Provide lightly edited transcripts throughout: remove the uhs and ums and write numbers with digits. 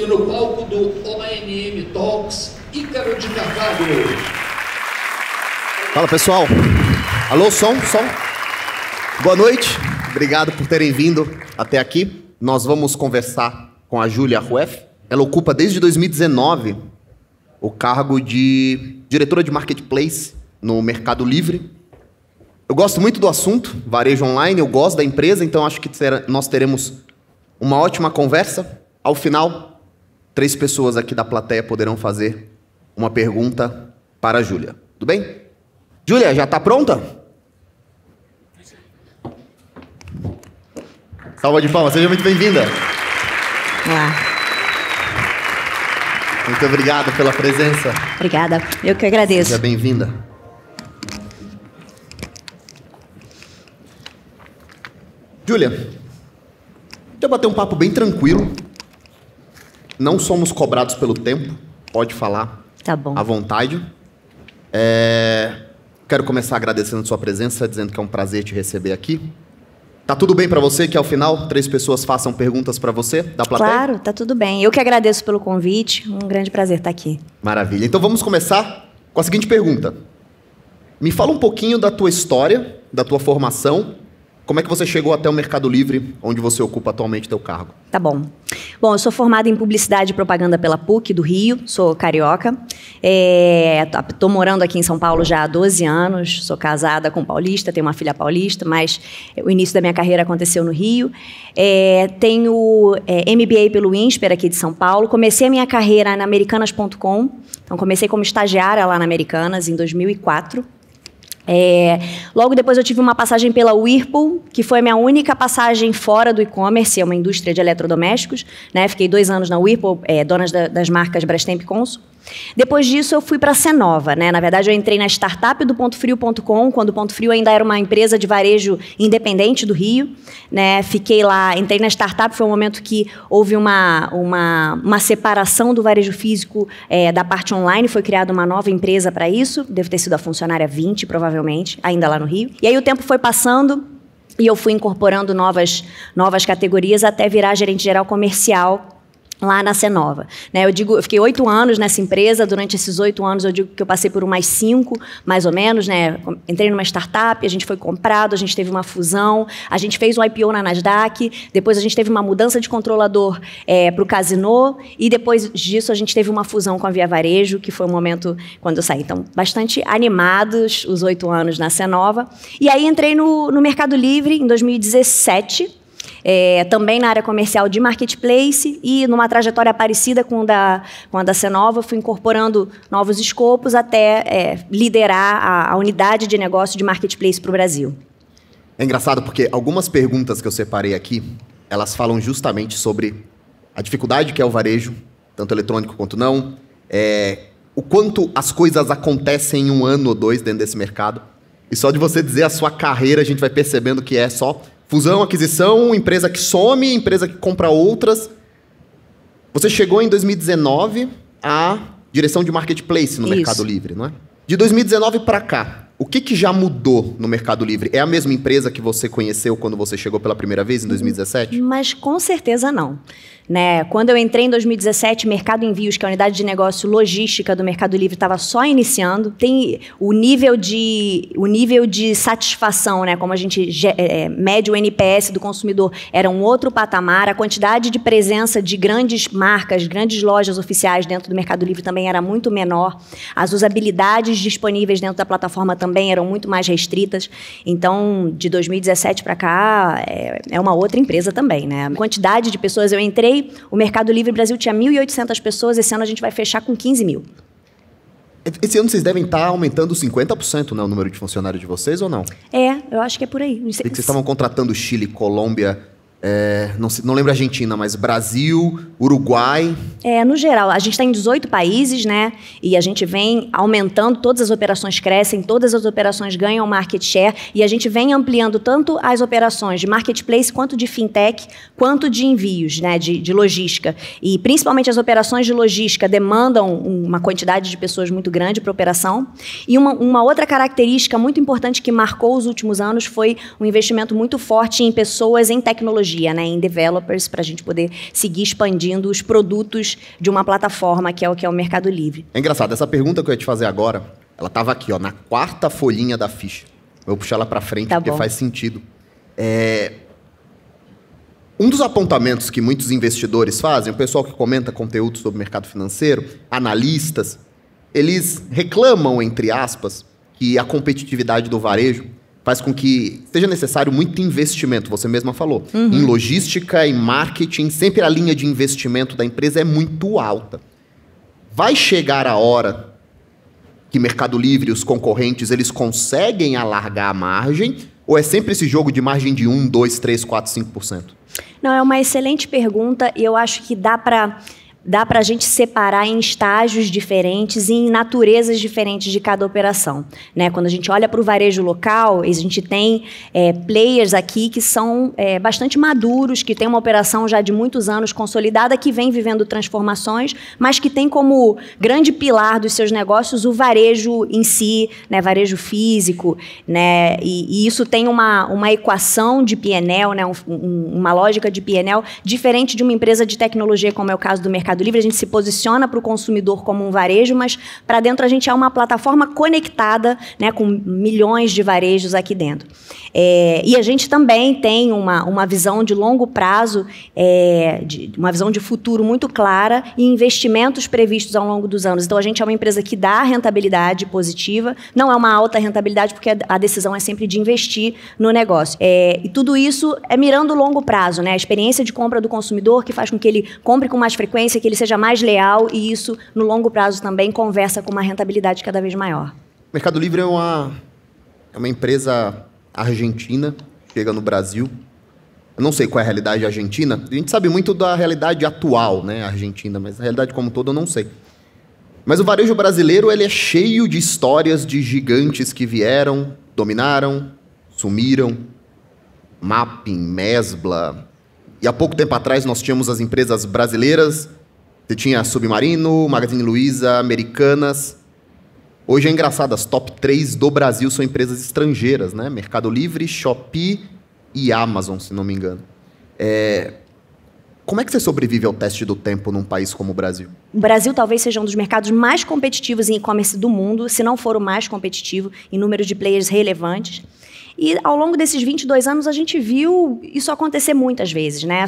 E no palco do ONM Talks, Ícaro de Carvalho. Fala, pessoal. Alô, som. Boa noite. Obrigado por terem vindo até aqui. Nós vamos conversar com a Júlia Rueff. Ela ocupa desde 2019 o cargo de diretora de Marketplace no Mercado Livre. Eu gosto muito do assunto, varejo online, eu gosto da empresa, então acho que nós teremos uma ótima conversa. Ao final, 3 pessoas aqui da plateia poderão fazer uma pergunta para a Júlia. Tudo bem? Júlia, já está pronta? Salva de palmas, seja muito bem-vinda. Olá. Muito obrigado pela presença. Obrigada, eu que agradeço. Seja bem-vinda. Júlia, já bater um papo bem tranquilo. Não somos cobrados pelo tempo. Pode falar Tá bom. à vontade. Quero começar agradecendo a sua presença, dizendo que é um prazer te receber aqui. Tá tudo bem para você que ao final 3 pessoas façam perguntas para você da plateia? Claro, tá tudo bem. Eu que agradeço pelo convite. Um grande prazer estar aqui. Maravilha. Então vamos começar com a seguinte pergunta. Me fala um pouquinho da tua história, da tua formação. Como é que você chegou até o Mercado Livre, onde você ocupa atualmente teu cargo? Tá bom. Bom, eu sou formada em Publicidade e Propaganda pela PUC do Rio, sou carioca. Estou morando aqui em São Paulo já há 12 anos, sou casada com paulista, tenho uma filha paulista, mas o início da minha carreira aconteceu no Rio. Tenho MBA pelo INSPER aqui de São Paulo. Comecei a minha carreira na Americanas.com, então comecei como estagiária lá na Americanas em 2004. Logo depois eu tive uma passagem pela Whirlpool, que foi a minha única passagem fora do e-commerce, é uma indústria de eletrodomésticos, né? Fiquei 2 anos na Whirlpool, dona das marcas Brastemp e Consul. Depois disso eu fui para a Cenova, né? Na verdade eu entrei na startup do Pontofrio.com, quando o Ponto Frio ainda era uma empresa de varejo independente do Rio, né? Fiquei lá, entrei na startup, foi um momento que houve uma separação do varejo físico da parte online, foi criada uma nova empresa para isso, deve ter sido a funcionária 20, provavelmente, ainda lá no Rio. E aí o tempo foi passando e eu fui incorporando novas categorias até virar gerente geral comercial lá na Cenova, né? Eu fiquei 8 anos nessa empresa. Durante esses 8 anos, eu digo que eu passei por umas 5, mais ou menos, né? Entrei numa startup, a gente foi comprado, a gente teve uma fusão, a gente fez um IPO na Nasdaq, depois a gente teve uma mudança de controlador para o Casino, e depois disso a gente teve uma fusão com a Via Varejo, que foi o momento quando eu saí. Então, bastante animados os 8 anos na Cenova. E aí entrei no Mercado Livre em 2017, também na área comercial de Marketplace, e numa trajetória parecida com a da Cenova, fui incorporando novos escopos até liderar a unidade de negócio de Marketplace para o Brasil. É engraçado porque algumas perguntas que eu separei aqui, elas falam justamente sobre a dificuldade que é o varejo, tanto eletrônico quanto não, o quanto as coisas acontecem em 1 ano ou 2 dentro desse mercado. E só de você dizer a sua carreira, a gente vai percebendo que é só fusão, aquisição, empresa que some, empresa que compra outras. Você chegou em 2019 à direção de Marketplace no Mercado Livre, não é? De 2019 para cá, o que já mudou no Mercado Livre? É a mesma empresa que você conheceu quando você chegou pela primeira vez, em 2017? Mas com certeza não. Né? Quando eu entrei em 2017, Mercado Envios, que é a unidade de negócio logística do Mercado Livre, estava só iniciando. Tem o nível de satisfação, né? Como a gente mede o NPS do consumidor, era um outro patamar. A quantidade de presença de grandes marcas, grandes lojas oficiais dentro do Mercado Livre também era muito menor. As usabilidades disponíveis dentro da plataforma também eram muito mais restritas. Então, de 2017 para cá, é uma outra empresa também, né? A quantidade de pessoas, eu entrei, o Mercado Livre Brasil tinha 1.800 pessoas, esse ano a gente vai fechar com 15 mil. Esse ano vocês devem estar aumentando 50%, né, o número de funcionários de vocês, ou não? Eu acho que é por aí. Sei que vocês estavam contratando Chile, Colômbia, não lembro a Argentina, mas Brasil, Uruguai. No geral, a gente está em 18 países, né? E a gente vem aumentando, todas as operações crescem, todas as operações ganham market share, e a gente vem ampliando tanto as operações de marketplace, quanto de fintech, quanto de envios, né? De logística. E principalmente as operações de logística demandam uma quantidade de pessoas muito grande para a operação. E uma outra característica muito importante que marcou os últimos anos foi um investimento muito forte em pessoas em tecnologia, né, em developers, para a gente poder seguir expandindo os produtos antes de uma plataforma que é o Mercado Livre. É engraçado, essa pergunta que eu ia te fazer agora, ela estava aqui, ó, na 4ª folhinha da ficha. Eu vou puxar ela para frente porque faz sentido. Um dos apontamentos que muitos investidores fazem, o pessoal que comenta conteúdo sobre mercado financeiro, analistas, eles reclamam, entre aspas, que a competitividade do varejo faz com que seja necessário muito investimento, você mesma falou. Em logística, em marketing, sempre a linha de investimento da empresa é muito alta. Vai chegar a hora que Mercado Livre e os concorrentes eles conseguem alargar a margem, ou é sempre esse jogo de margem de 1, 2, 3, 4, 5%? Não, é uma excelente pergunta e eu acho que dá para a gente separar em estágios diferentes e em naturezas diferentes de cada operação, né? Quando a gente olha para o varejo local, a gente tem players aqui que são bastante maduros, que têm uma operação já de muitos anos consolidada, que vem vivendo transformações, mas que tem como grande pilar dos seus negócios o varejo em si, né? Varejo físico, né? E isso tem uma equação de P&L, né? Uma lógica de P&L diferente de uma empresa de tecnologia, como é o caso do Mercado Livre. A gente se posiciona para o consumidor como um varejo, mas para dentro a gente é uma plataforma conectada, né, com milhões de varejos aqui dentro. E a gente também tem uma visão de longo prazo, uma visão de futuro muito clara e investimentos previstos ao longo dos anos. Então, a gente é uma empresa que dá rentabilidade positiva, não é uma alta rentabilidade, porque a decisão é sempre de investir no negócio. E tudo isso é mirando o longo prazo, né? A experiência de compra do consumidor que faz com que ele compre com mais frequência, que ele seja mais leal, e isso, no longo prazo, também conversa com uma rentabilidade cada vez maior. Mercado Livre é uma empresa argentina, chega no Brasil. Eu não sei qual é a realidade argentina. A gente sabe muito da realidade atual, né, argentina, mas a realidade como toda eu não sei. Mas o varejo brasileiro ele é cheio de histórias de gigantes que vieram, dominaram, sumiram. Mapping, Mesbla. E há pouco tempo atrás nós tínhamos as empresas brasileiras. Você tinha Submarino, Magazine Luiza, Americanas. Hoje é engraçado, as top 3 do Brasil são empresas estrangeiras, né? Mercado Livre, Shopee e Amazon, se não me engano. Como é que você sobrevive ao teste do tempo num país como o Brasil? O Brasil talvez seja um dos mercados mais competitivos em e-commerce do mundo, se não for o mais competitivo, em número de players relevantes. E ao longo desses 22 anos a gente viu isso acontecer muitas vezes, né?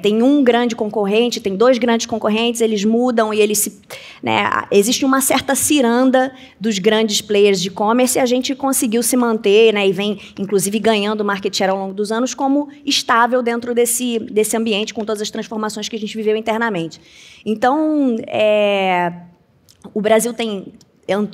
Tem um grande concorrente, tem 2 grandes concorrentes, eles mudam e eles se... né? Existe uma certa ciranda dos grandes players de e-commerce e a gente conseguiu se manter, né? E vem, inclusive, ganhando market share ao longo dos anos como estável dentro desse ambiente, com todas as transformações que a gente viveu internamente. Então, o Brasil tem...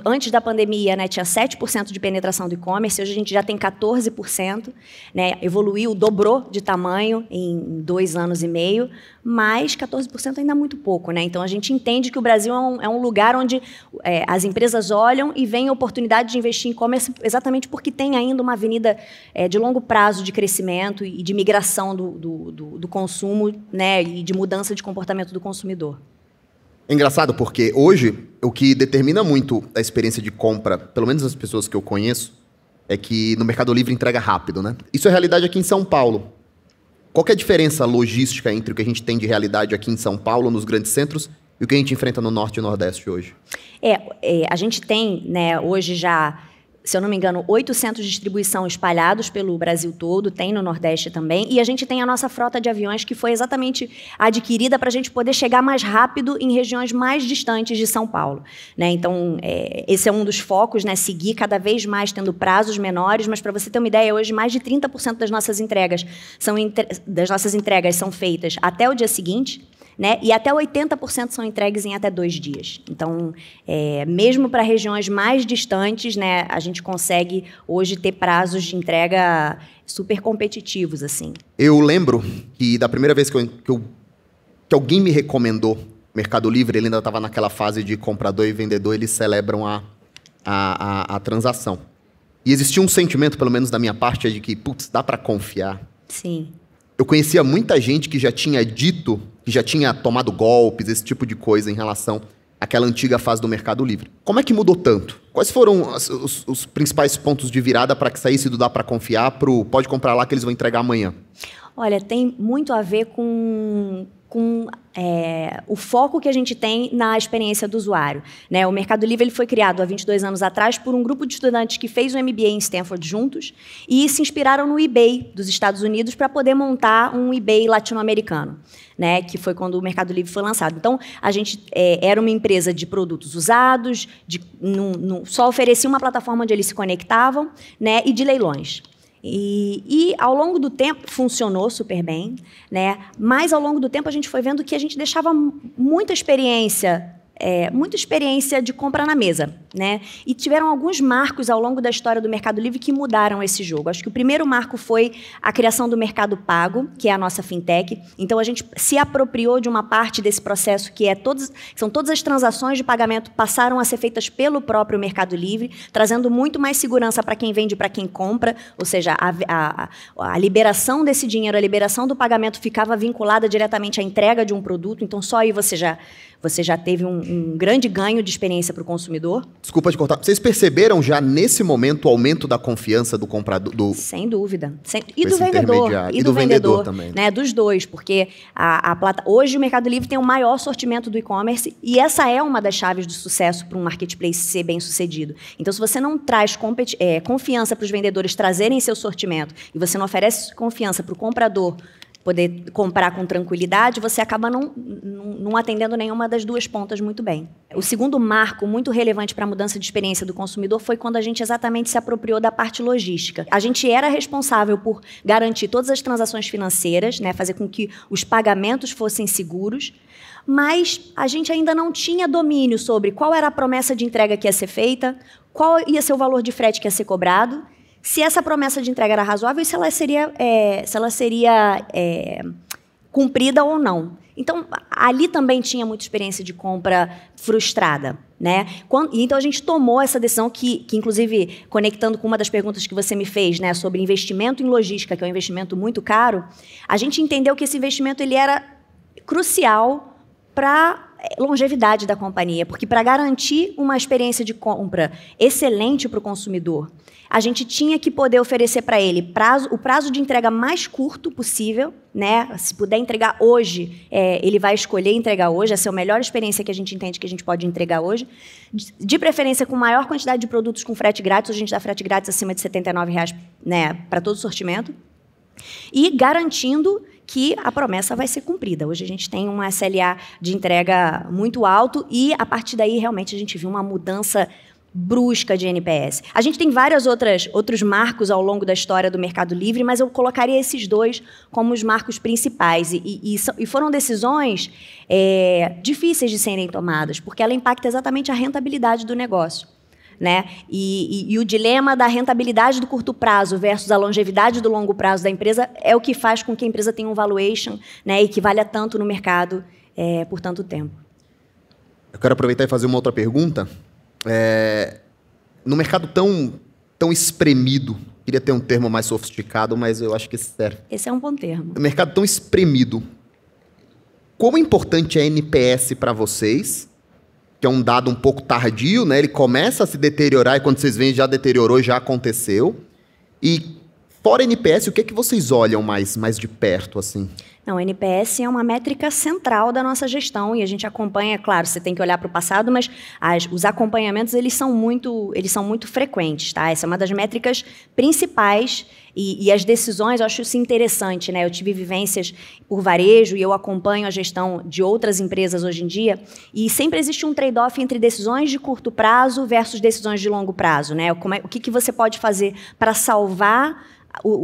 Antes da pandemia, né, tinha 7% de penetração do e-commerce, hoje a gente já tem 14%, né, evoluiu, dobrou de tamanho em 2 anos e meio, mas 14% ainda é muito pouco, né? Então, a gente entende que o Brasil é um lugar onde as empresas olham e veem a oportunidade de investir em e-commerce exatamente porque tem ainda uma avenida de longo prazo de crescimento e de migração do consumo, né, e de mudança de comportamento do consumidor. É engraçado porque hoje o que determina muito a experiência de compra, pelo menos as pessoas que eu conheço, é que no Mercado Livre entrega rápido, né? Isso é realidade aqui em São Paulo. Qual que é a diferença logística entre o que a gente tem de realidade aqui em São Paulo, nos grandes centros, e o que a gente enfrenta no Norte e Nordeste hoje? A gente tem, né, hoje já... se eu não me engano, 8 centros de distribuição espalhados pelo Brasil todo, tem no Nordeste também, e a gente tem a nossa frota de aviões que foi exatamente adquirida para a gente poder chegar mais rápido em regiões mais distantes de São Paulo, né? Então, esse é um dos focos, né? Seguir cada vez mais tendo prazos menores, mas para você ter uma ideia, hoje mais de 30% das nossas entregas são feitas até o dia seguinte, né? E até 80% são entregues em até 2 dias. Então, mesmo para regiões mais distantes, né, a gente consegue hoje ter prazos de entrega super competitivos, assim. Eu lembro que da primeira vez que alguém me recomendou Mercado Livre, ele ainda estava naquela fase de comprador e vendedor, eles celebram a transação. E existia um sentimento, pelo menos da minha parte, de que, putz, dá para confiar. Sim. Eu conhecia muita gente que já tinha dito, que já tinha tomado golpes, esse tipo de coisa em relação àquela antiga fase do Mercado Livre. Como é que mudou tanto? Quais foram os principais pontos de virada para que saísse do dá para confiar para o pode comprar lá que eles vão entregar amanhã? Olha, tem muito a ver com o foco que a gente tem na experiência do usuário, né? O Mercado Livre ele foi criado há 22 anos atrás por um grupo de estudantes que fez um MBA em Stanford juntos e se inspiraram no eBay dos Estados Unidos para poder montar um eBay latino-americano, né, que foi quando o Mercado Livre foi lançado. Então, a gente era uma empresa de produtos usados, só oferecia uma plataforma onde eles se conectavam, né, e de leilões. E ao longo do tempo, funcionou super bem, né, mas ao longo do tempo a gente foi vendo que a gente deixava muita experiência de compra na mesa, né? E tiveram alguns marcos ao longo da história do Mercado Livre que mudaram esse jogo. Acho que o primeiro marco foi a criação do Mercado Pago, que é a nossa fintech. Então, a gente se apropriou de uma parte desse processo que são todas as transações de pagamento passaram a ser feitas pelo próprio Mercado Livre, trazendo muito mais segurança para quem vende e para quem compra, ou seja, a liberação desse dinheiro, a liberação do pagamento ficava vinculada diretamente à entrega de um produto, então só aí você já teve um grande ganho de experiência para o consumidor. Desculpa te cortar. Vocês perceberam já nesse momento o aumento da confiança do comprador? Sem dúvida. E do vendedor. E do vendedor também. Né? Dos dois, porque hoje o Mercado Livre tem o maior sortimento do e-commerce e essa é uma das chaves do sucesso para um marketplace ser bem sucedido. Então, se você não traz confiança para os vendedores trazerem seu sortimento e você não oferece confiança para o comprador poder comprar com tranquilidade, você acaba não atendendo nenhuma das duas pontas muito bem. O segundo marco muito relevante para a mudança de experiência do consumidor foi quando a gente exatamente se apropriou da parte logística. A gente era responsável por garantir todas as transações financeiras, né, fazer com que os pagamentos fossem seguros, mas a gente ainda não tinha domínio sobre qual era a promessa de entrega que ia ser feita, qual ia ser o valor de frete que ia ser cobrado, se essa promessa de entrega era razoável e se ela seria cumprida ou não. Então, ali também tinha muita experiência de compra frustrada, né? Então, a gente tomou essa decisão que, inclusive, conectando com uma das perguntas que você me fez, né, sobre investimento em logística, que é um investimento muito caro, a gente entendeu que esse investimento ele era crucial para longevidade da companhia, porque para garantir uma experiência de compra excelente para o consumidor, a gente tinha que poder oferecer para ele o prazo de entrega mais curto possível, né? Se puder entregar hoje, ele vai escolher entregar hoje, essa é a melhor experiência que a gente entende que a gente pode entregar hoje, de preferência com maior quantidade de produtos com frete grátis, hoje a gente dá frete grátis acima de R$ 79,00, né, para todo o sortimento, e garantindo que a promessa vai ser cumprida. Hoje a gente tem um SLA de entrega muito alto e, a partir daí, realmente, a gente viu uma mudança brusca de NPS. A gente tem outros marcos ao longo da história do Mercado Livre, mas eu colocaria esses dois como os marcos principais. E foram decisões difíceis de serem tomadas, porque ela impacta exatamente a rentabilidade do negócio, né? E o dilema da rentabilidade do curto prazo versus a longevidade do longo prazo da empresa é o que faz com que a empresa tenha um valuation, né, e que valha tanto no mercado por tanto tempo. Eu quero aproveitar e fazer uma outra pergunta. No mercado tão espremido, queria ter um termo mais sofisticado, mas eu acho que esse serve. Esse é um bom termo. No mercado tão espremido, quão importante é NPS para vocês? Que é um dado um pouco tardio, né? Ele começa a se deteriorar e quando vocês veem já deteriorou, já aconteceu. E fora NPS, o que é que vocês olham mais de perto, assim? Não, o NPS é uma métrica central da nossa gestão e a gente acompanha, claro, você tem que olhar para o passado, mas os acompanhamentos eles são muito frequentes, tá? Essa é uma das métricas principais e as decisões, eu acho isso interessante, né? Eu tive vivências por varejo e eu acompanho a gestão de outras empresas hoje em dia e sempre existe um trade-off entre decisões de curto prazo versus decisões de longo prazo, né? O que você pode fazer para salvar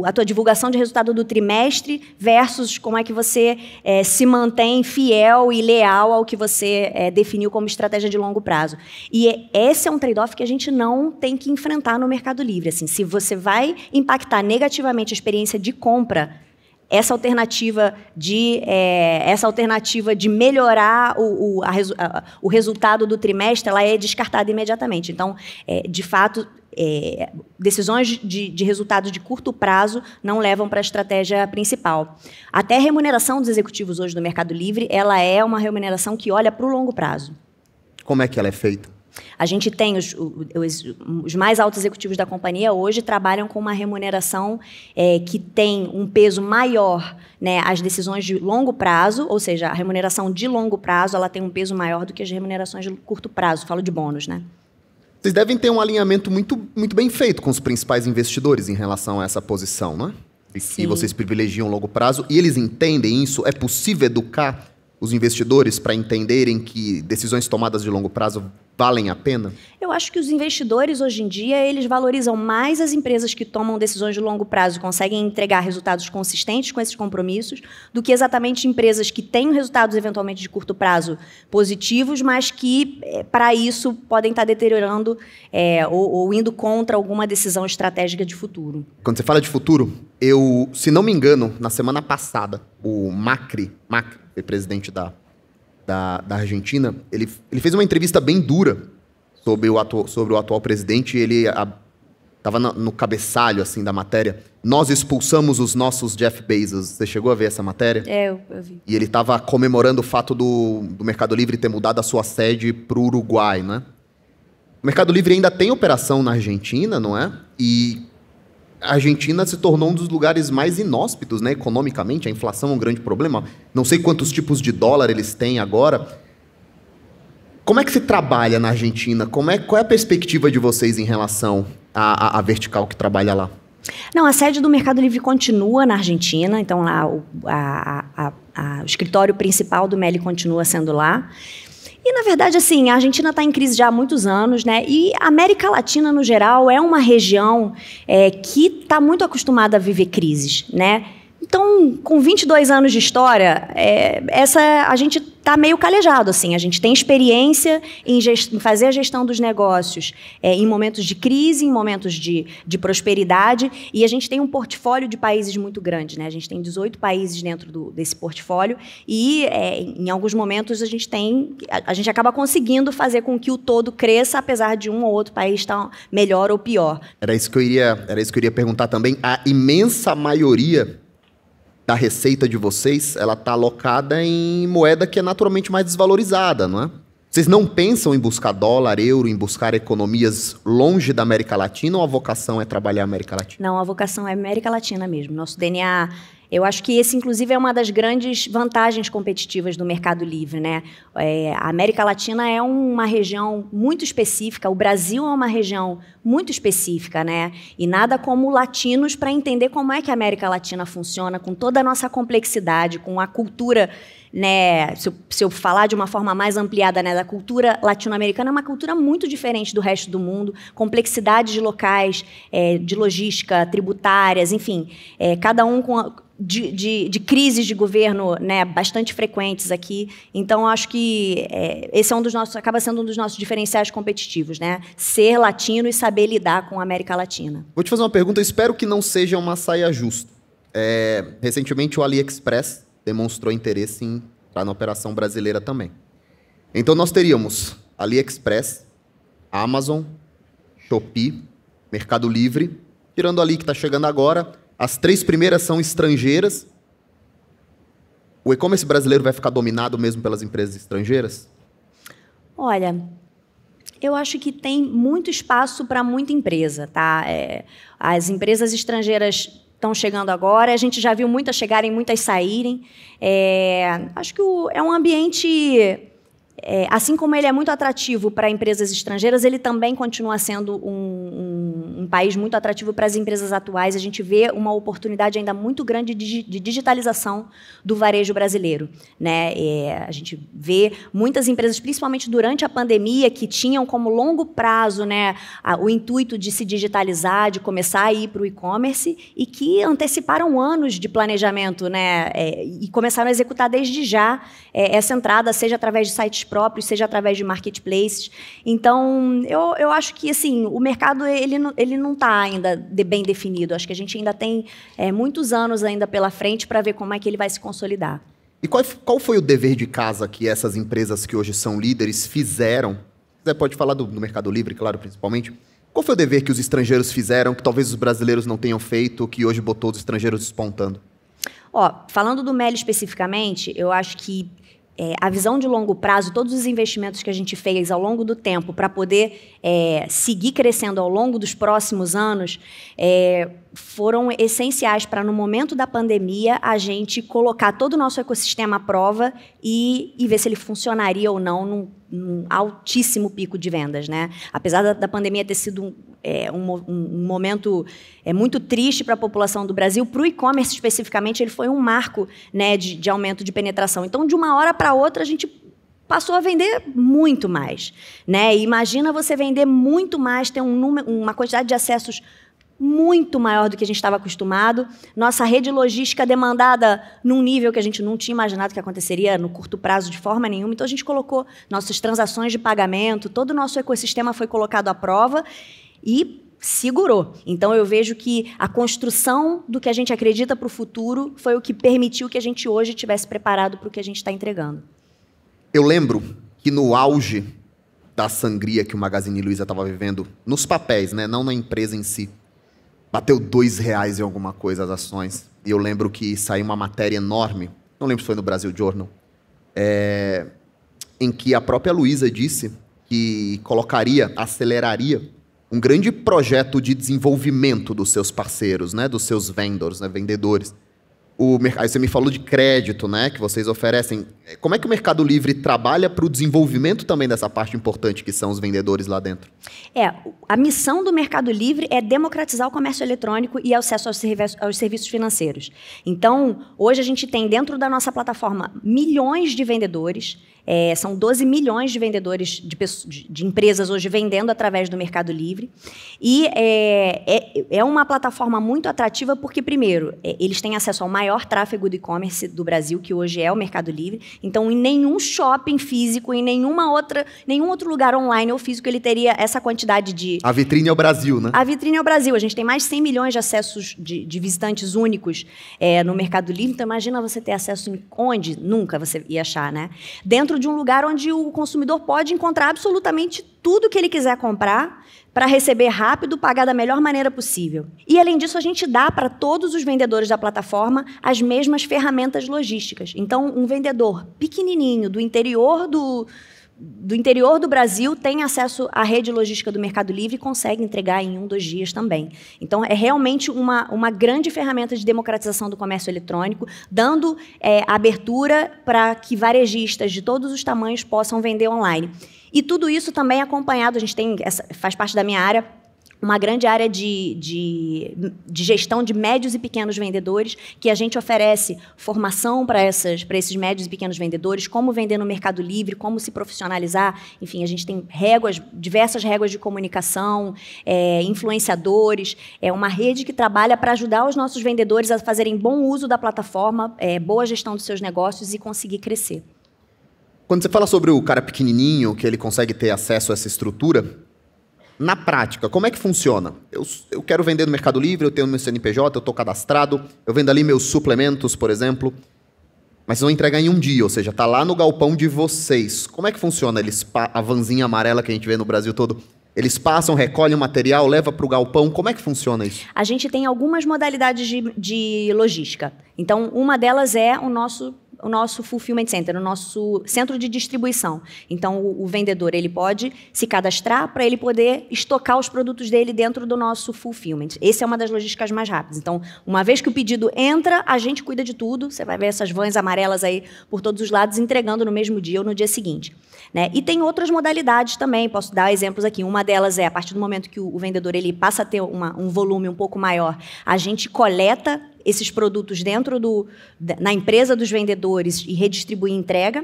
a tua divulgação de resultado do trimestre versus como é que você se mantém fiel e leal ao que você definiu como estratégia de longo prazo. E esse é um trade-off que a gente não tem que enfrentar no Mercado Livre. Assim, se você vai impactar negativamente a experiência de compra, essa alternativa de melhorar o resultado do trimestre, ela é descartada imediatamente. Então, de fato, decisões de resultado de curto prazo não levam para a estratégia principal. Até a remuneração dos executivos hoje do Mercado Livre, ela é uma remuneração que olha para o longo prazo. Como é que ela é feita? A gente tem os mais altos executivos da companhia hoje trabalham com uma remuneração que tem um peso maior, né, às decisões de longo prazo, ou seja, a remuneração de longo prazo ela tem um peso maior do que as remunerações de curto prazo, falo de bônus, né? Vocês devem ter um alinhamento muito, muito bem feito com os principais investidores em relação a essa posição, não é? E vocês privilegiam o longo prazo e eles entendem isso? É possível educar os investidores para entenderem que decisões tomadas de longo prazo valem a pena? Eu acho que os investidores, hoje em dia, eles valorizam mais as empresas que tomam decisões de longo prazo e conseguem entregar resultados consistentes com esses compromissos, do que exatamente empresas que têm resultados, eventualmente, de curto prazo positivos, mas que, para isso, podem estar deteriorando ou indo contra alguma decisão estratégica de futuro. Quando você fala de futuro, se não me engano, na semana passada, o Macri foi presidente da Argentina, ele fez uma entrevista bem dura sobre o atual presidente. Ele estava no cabeçalho assim, da matéria. Nós expulsamos os nossos Jeff Bezos. Você chegou a ver essa matéria? Eu vi. E ele estava comemorando o fato do Mercado Livre ter mudado a sua sede para o Uruguai, né? O Mercado Livre ainda tem operação na Argentina, não é? E a Argentina se tornou um dos lugares mais inóspitos, né, economicamente. A inflação é um grande problema. Não sei quantos tipos de dólar eles têm agora. Como é que se trabalha na Argentina? Qual é a perspectiva de vocês em relação à vertical que trabalha lá? Não, a sede do Mercado Livre continua na Argentina. Então, lá o escritório principal do MELI continua sendo lá. E, na verdade, assim, a Argentina está em crise já há muitos anos, né? E a América Latina, no geral, é uma região que está muito acostumada a viver crises, né? Então, com 22 anos de história, a gente está meio calejado, assim. A gente tem experiência em fazer a gestão dos negócios em momentos de crise, em momentos de prosperidade, e a gente tem um portfólio de países muito grande, né? A gente tem 18 países dentro desse portfólio e, em alguns momentos, a gente acaba conseguindo fazer com que o todo cresça, apesar de um ou outro país estar melhor ou pior. Era isso que eu iria perguntar também. A imensa maioria da receita de vocês, ela está alocada em moeda que é naturalmente mais desvalorizada, não é? Vocês não pensam em buscar dólar, euro, em buscar economias longe da América Latina, ou a vocação é trabalhar a América Latina? Não, a vocação é América Latina mesmo. Nosso DNA... Eu acho que esse, inclusive, é uma das grandes vantagens competitivas do Mercado Livre, né? A América Latina é uma região muito específica, o Brasil é uma região muito específica, né? E nada como latinos para entender como é que a América Latina funciona, com toda a nossa complexidade, com a cultura, né? Se eu falar de uma forma mais ampliada, né, da cultura latino-americana, é uma cultura muito diferente do resto do mundo, complexidades de locais, de logística, tributárias, enfim, cada um com de crises de governo, né, bastante frequentes aqui. Então, acho que esse acaba sendo um dos nossos diferenciais competitivos, né? Ser latino e saber lidar com a América Latina. Vou te fazer uma pergunta, eu espero que não seja uma saia justa. Recentemente, o AliExpress demonstrou interesse em entrar na operação brasileira também. Então, nós teríamos AliExpress, Amazon, Shopee, Mercado Livre, tirando ali que está chegando agora. As 3 primeiras são estrangeiras. O e-commerce brasileiro vai ficar dominado mesmo pelas empresas estrangeiras? Olha, eu acho que tem muito espaço para muita empresa, tá? As empresas estrangeiras estão chegando agora, a gente já viu muitas chegarem, muitas saírem. Acho que é um ambiente... assim como ele é muito atrativo para empresas estrangeiras, ele também continua sendo um país muito atrativo para as empresas atuais. A gente vê uma oportunidade ainda muito grande de digitalização do varejo brasileiro, né? A gente vê muitas empresas, principalmente durante a pandemia, que tinham como longo prazo, né, o intuito de se digitalizar, de começar a ir para o e-commerce, e que anteciparam anos de planejamento, né, e começaram a executar desde já essa entrada, seja através de sites próprios, seja através de marketplaces. Então, eu acho que assim, o mercado ele não está ainda bem definido. Acho que a gente ainda tem muitos anos ainda pela frente para ver como é que ele vai se consolidar. E qual foi o dever de casa que essas empresas que hoje são líderes fizeram? Você pode falar do Mercado Livre, claro, principalmente. Qual foi o dever que os estrangeiros fizeram, que talvez os brasileiros não tenham feito, que hoje botou os estrangeiros despontando? Falando do MELI especificamente, eu acho que a visão de longo prazo, todos os investimentos que a gente fez ao longo do tempo para poder seguir crescendo ao longo dos próximos anos, foram essenciais para, no momento da pandemia, a gente colocar todo o nosso ecossistema à prova e ver se ele funcionaria ou não num altíssimo pico de vendas, né? Apesar da pandemia ter sido um momento muito triste para a população do Brasil, para o e-commerce especificamente, ele foi um marco, né, de aumento de penetração. Então, de uma hora para outra, a gente passou a vender muito mais, né? E imagina você vender muito mais, ter uma quantidade de acessos muito maior do que a gente estava acostumado. Nossa rede logística demandada num nível que a gente não tinha imaginado que aconteceria no curto prazo de forma nenhuma. Então, a gente colocou nossas transações de pagamento, todo o nosso ecossistema foi colocado à prova e segurou. Então, eu vejo que a construção do que a gente acredita para o futuro foi o que permitiu que a gente hoje estivesse preparado para o que a gente está entregando. Eu lembro que no auge da sangria que o Magazine Luiza estava vivendo, nos papéis, né, não na empresa em si, bateu R$2 em alguma coisa as ações. E eu lembro que saiu uma matéria enorme, não lembro se foi no Brasil Journal, em que a própria Luiza disse que aceleraria um grande projeto de desenvolvimento dos seus parceiros, né, dos seus vendors, né, vendedores. Aí você me falou de crédito, né, que vocês oferecem. Como é que o Mercado Livre trabalha para o desenvolvimento também dessa parte importante que são os vendedores lá dentro? A missão do Mercado Livre é democratizar o comércio eletrônico e acesso aos serviços financeiros. Então, hoje a gente tem dentro da nossa plataforma milhões de vendedores, são 12 milhões de vendedores de empresas hoje vendendo através do Mercado Livre. E é uma plataforma muito atrativa porque, primeiro, eles têm acesso ao maior tráfego do e-commerce do Brasil, que hoje é o Mercado Livre. Então, em nenhum shopping físico, em nenhum outro lugar online ou físico, ele teria essa quantidade de... A vitrine é o Brasil, né? A vitrine é o Brasil. A gente tem mais de 100 milhões de acessos de visitantes únicos no Mercado Livre. Então, imagina você ter acesso em onde nunca você ia achar, né? Dentro de um lugar onde o consumidor pode encontrar absolutamente tudo que ele quiser comprar para receber rápido, pagar da melhor maneira possível. E, além disso, a gente dá para todos os vendedores da plataforma as mesmas ferramentas logísticas. Então, um vendedor pequenininho do interior do Brasil tem acesso à rede logística do Mercado Livre e consegue entregar em 1, 2 dias também. Então, é realmente uma grande ferramenta de democratização do comércio eletrônico, dando abertura para que varejistas de todos os tamanhos possam vender online. E tudo isso também acompanhado, a gente faz parte da minha área, uma grande área de gestão de médios e pequenos vendedores, que a gente oferece formação para esses médios e pequenos vendedores, como vender no Mercado Livre, como se profissionalizar. Enfim, a gente tem diversas réguas de comunicação, influenciadores. É uma rede que trabalha para ajudar os nossos vendedores a fazerem bom uso da plataforma, boa gestão dos seus negócios e conseguir crescer. Quando você fala sobre o cara pequenininho, que ele consegue ter acesso a essa estrutura, na prática, como é que funciona? Eu quero vender no Mercado Livre, eu tenho meu CNPJ, eu estou cadastrado, eu vendo ali meus suplementos, por exemplo, mas vão entregar em um dia, ou seja, está lá no galpão de vocês. Como é que funciona? A vanzinha amarela que a gente vê no Brasil todo, eles passam, recolhem o material, levam para o galpão. Como é que funciona isso? A gente tem algumas modalidades de logística. Então, uma delas é o nosso fulfillment center, o nosso centro de distribuição. Então, o vendedor ele pode se cadastrar para ele poder estocar os produtos dele dentro do nosso fulfillment. Essa é uma das logísticas mais rápidas. Então, uma vez que o pedido entra, a gente cuida de tudo. Você vai ver essas vans amarelas aí por todos os lados, entregando no mesmo dia ou no dia seguinte. Né? E tem outras modalidades também, posso dar exemplos aqui. Uma delas a partir do momento que o vendedor ele passa a ter um volume um pouco maior, a gente coleta esses produtos na empresa dos vendedores e redistribui e entrega.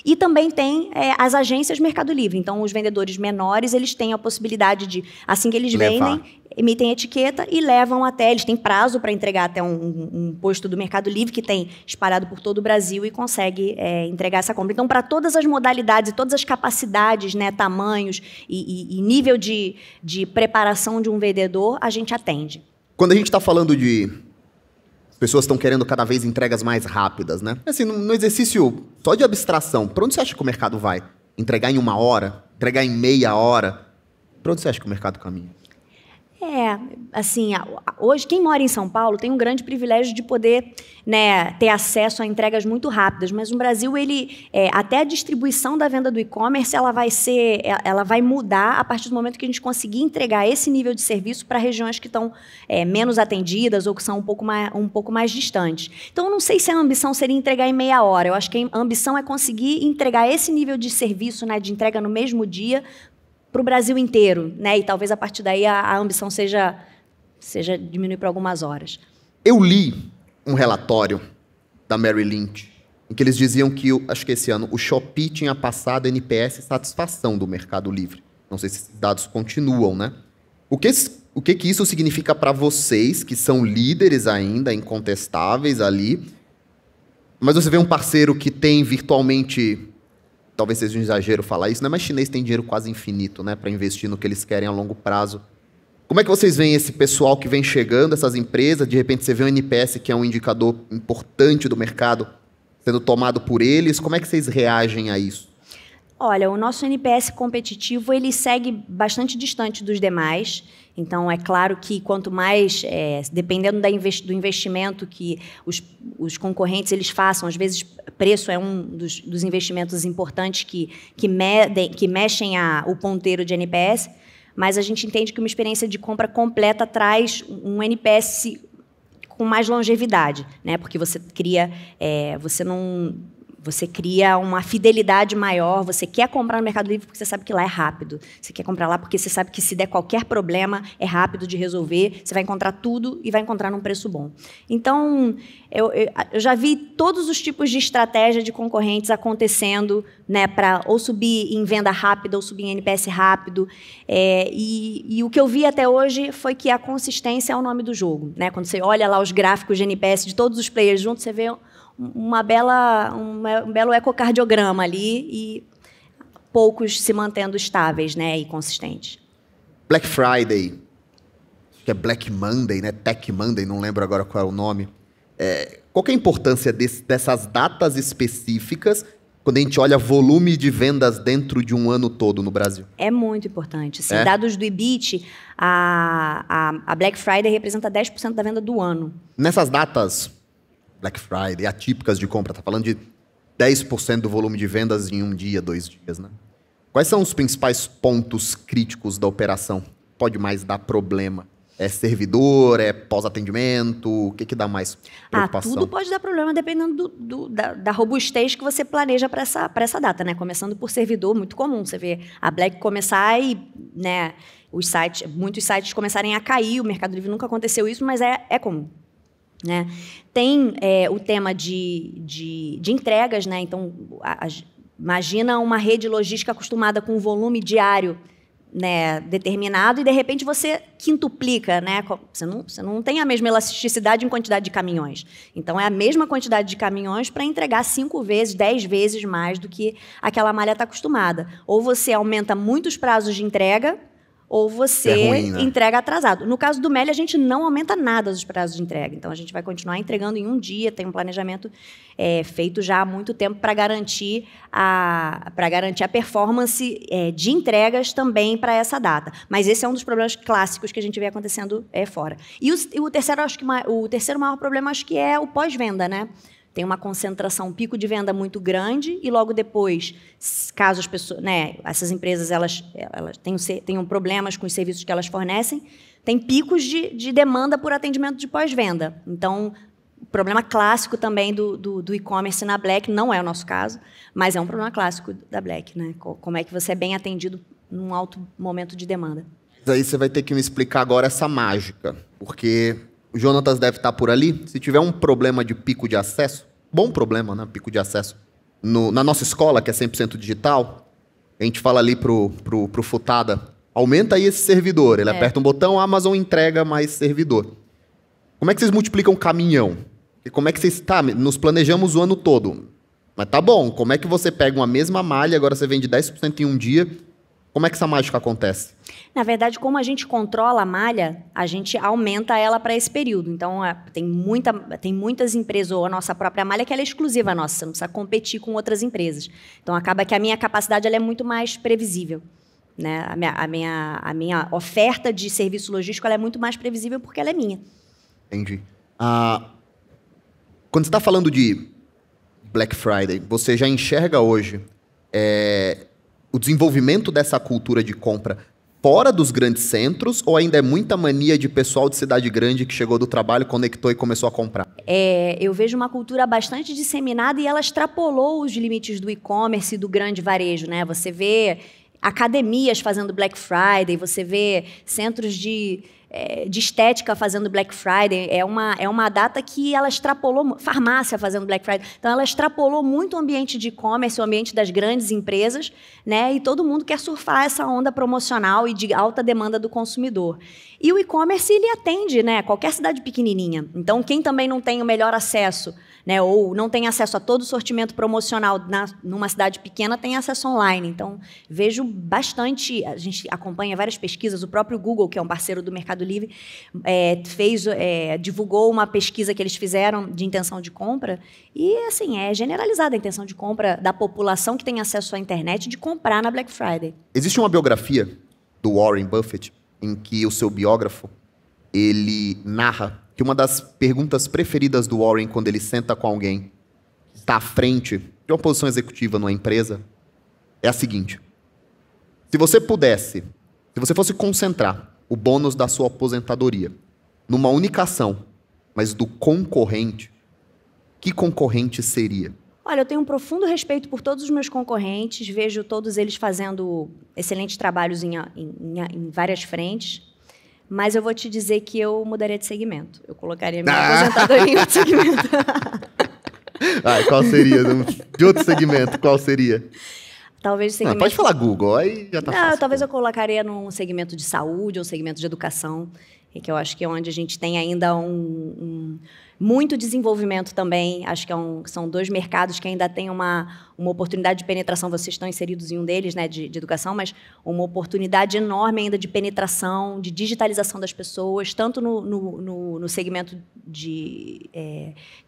E também tem as agências Mercado Livre. Então, os vendedores menores, eles têm a possibilidade de, assim que eles vendem, emitem etiqueta e levam até... Eles têm prazo para entregar até um posto do Mercado Livre que tem espalhado por todo o Brasil e consegue entregar essa compra. Então, para todas as modalidades e todas as capacidades, né, tamanhos e nível de preparação de um vendedor, a gente atende. Quando a gente está falando de... pessoas estão querendo cada vez entregas mais rápidas, né? Assim, no exercício só de abstração, para onde você acha que o mercado vai? Entregar em 1 hora? Entregar em meia hora? Para onde você acha que o mercado caminha? Assim, hoje quem mora em São Paulo tem um grande privilégio de poder, né, ter acesso a entregas muito rápidas, mas no Brasil até a distribuição da venda do e-commerce ela vai mudar a partir do momento que a gente conseguir entregar esse nível de serviço para regiões que estão menos atendidas ou que são um pouco mais distantes. Então, eu não sei se a ambição seria entregar em meia hora. Eu acho que a ambição é conseguir entregar esse nível de serviço, né, de entrega no mesmo dia, para o Brasil inteiro, né? E talvez a partir daí a ambição seja diminuir para algumas horas. Eu li um relatório da Merrill Lynch em que eles diziam que, acho que esse ano, o Shopee tinha passado NPS satisfação do Mercado Livre. Não sei se esses dados continuam, né? O que isso significa para vocês, que são líderes ainda, incontestáveis ali, mas você vê um parceiro que tem virtualmente... Talvez seja um exagero falar isso, né? Mas chinês tem dinheiro quase infinito, né, para investir no que eles querem a longo prazo. Como é que vocês veem esse pessoal que vem chegando, essas empresas, de repente você vê um NPS que é um indicador importante do mercado sendo tomado por eles, como é que vocês reagem a isso? Olha, o nosso NPS competitivo, ele segue bastante distante dos demais. Então, é claro que quanto mais, dependendo do investimento que os concorrentes eles façam, às vezes preço é um dos investimentos importantes que mexem o ponteiro de NPS, mas a gente entende que uma experiência de compra completa traz um NPS com mais longevidade, né? Porque você cria uma fidelidade maior, você quer comprar no Mercado Livre porque você sabe que lá é rápido. Você quer comprar lá porque você sabe que se der qualquer problema, é rápido de resolver, você vai encontrar tudo e vai encontrar num preço bom. Então, eu já vi todos os tipos de estratégia de concorrentes acontecendo, né, para ou subir em venda rápida ou subir em NPS rápido. E o que eu vi até hoje foi que a consistência é o nome do jogo, né? Quando você olha lá os gráficos de NPS de todos os players juntos, você vê um belo ecocardiograma ali e poucos se mantendo estáveis, né, e consistentes. Black Friday, que é Black Monday, né, Tech Monday, não lembro agora qual é o nome. Qual que é a importância dessas datas específicas quando a gente olha volume de vendas dentro de um ano todo no Brasil? É muito importante. Assim, dados do IBIT, a Black Friday representa 10% da venda do ano. Nessas datas Black Friday, atípicas de compra, tá falando de 10% do volume de vendas em um dia, 2 dias, né? Quais são os principais pontos críticos da operação? Pode mais dar problema? É servidor, é pós-atendimento? O que dá mais preocupação? Tudo pode dar problema dependendo da robustez que você planeja para essa data, né? Começando por servidor, muito comum. Você vê a Black começar e, né, muitos sites começarem a cair. O Mercado Livre nunca aconteceu isso, mas é comum. Né? Tem o tema de entregas, né? Então, imagina uma rede logística acostumada com um volume diário, né, determinado, e de repente você quintuplica, né? Você não tem a mesma elasticidade em quantidade de caminhões. Então, é a mesma quantidade de caminhões para entregar 5 vezes, 10 vezes mais do que aquela malha está acostumada. Ou você aumenta muito os prazos de entrega, ou você entrega atrasado. No caso do Meli, a gente não aumenta nada os prazos de entrega. Então, a gente vai continuar entregando em um dia, tem um planejamento feito já há muito tempo para garantir a performance de entregas também para essa data. Mas esse é um dos problemas clássicos que a gente vê acontecendo fora. E o terceiro maior problema, acho que é o pós-venda, né? Tem uma concentração, um pico de venda muito grande e logo depois, caso as pessoas, né, essas empresas elas tenham problemas com os serviços que elas fornecem, tem picos de demanda por atendimento de pós-venda. Então, o problema clássico também do e-commerce na Black, não é o nosso caso, mas é um problema clássico da Black, né? Como é que você é bem atendido num alto momento de demanda. Aí você vai ter que me explicar agora essa mágica, porque o Jonatas deve estar por ali. Se tiver um problema de pico de acesso, bom problema, né? Pico de acesso. Na nossa escola, que é 100% digital, a gente fala ali pro Futada, aumenta aí esse servidor. Ele aperta um botão, a Amazon entrega mais servidor. Como é que vocês multiplicam caminhão? E como é que vocês... nos planejamos o ano todo. Mas tá bom, como é que você pega uma mesma malha, agora você vende 10% em um dia... Como é que essa mágica acontece? Na verdade, como a gente controla a malha, a gente aumenta ela para esse período. Então, tem muitas empresas, ou a nossa própria malha, que ela é exclusiva nossa, você não precisa competir com outras empresas. Então, acaba que a minha capacidade ela é muito mais previsível. né? A minha oferta de serviço logístico ela é muito mais previsível porque ela é minha. Entendi. Quando você está falando de Black Friday, você já enxerga hoje o desenvolvimento dessa cultura de compra fora dos grandes centros, ou ainda é muita mania de pessoal de cidade grande que chegou do trabalho, conectou e começou a comprar? Eu vejo uma cultura bastante disseminada e ela extrapolou os limites do e-commerce e do grande varejo, né? Você vê academias fazendo Black Friday, você vê centros de estética fazendo Black Friday. É uma data que ela extrapolou, farmácia fazendo Black Friday. Então, ela extrapolou muito o ambiente de e-commerce, o ambiente das grandes empresas, né? E todo mundo quer surfar essa onda promocional e de alta demanda do consumidor. E o e-commerce, ele atende, né, qualquer cidade pequenininha. Então, quem também não tem o melhor acesso, né, ou não tem acesso a todo o sortimento promocional numa cidade pequena, tem acesso online. Então, vejo bastante, a gente acompanha várias pesquisas, o próprio Google, que é um parceiro do Mercado Livre, divulgou uma pesquisa que eles fizeram de intenção de compra e, assim, é generalizada a intenção de compra da população que tem acesso à internet de comprar na Black Friday. Existe uma biografia do Warren Buffett em que o seu biógrafo, ele narra que uma das perguntas preferidas do Warren quando ele senta com alguém que está à frente de uma posição executiva numa empresa é a seguinte: se você fosse concentrar o bônus da sua aposentadoria numa única ação, mas do concorrente, que concorrente seria? Olha, eu tenho um profundo respeito por todos os meus concorrentes, vejo todos eles fazendo excelentes trabalhos em várias frentes, mas eu vou te dizer que eu mudaria de segmento. Eu colocaria minha aposentadoria em outro segmento. Qual seria? De outro segmento, qual seria? Talvez segmento... pode falar Google, aí já tá fácil. Talvez eu colocaria num segmento de saúde ou segmento de educação, que eu acho que é onde a gente tem ainda muito desenvolvimento também. Acho que são dois mercados que ainda têm uma oportunidade de penetração. Vocês estão inseridos em um deles, né, de educação, mas uma oportunidade enorme ainda de penetração, de digitalização das pessoas, tanto no segmento de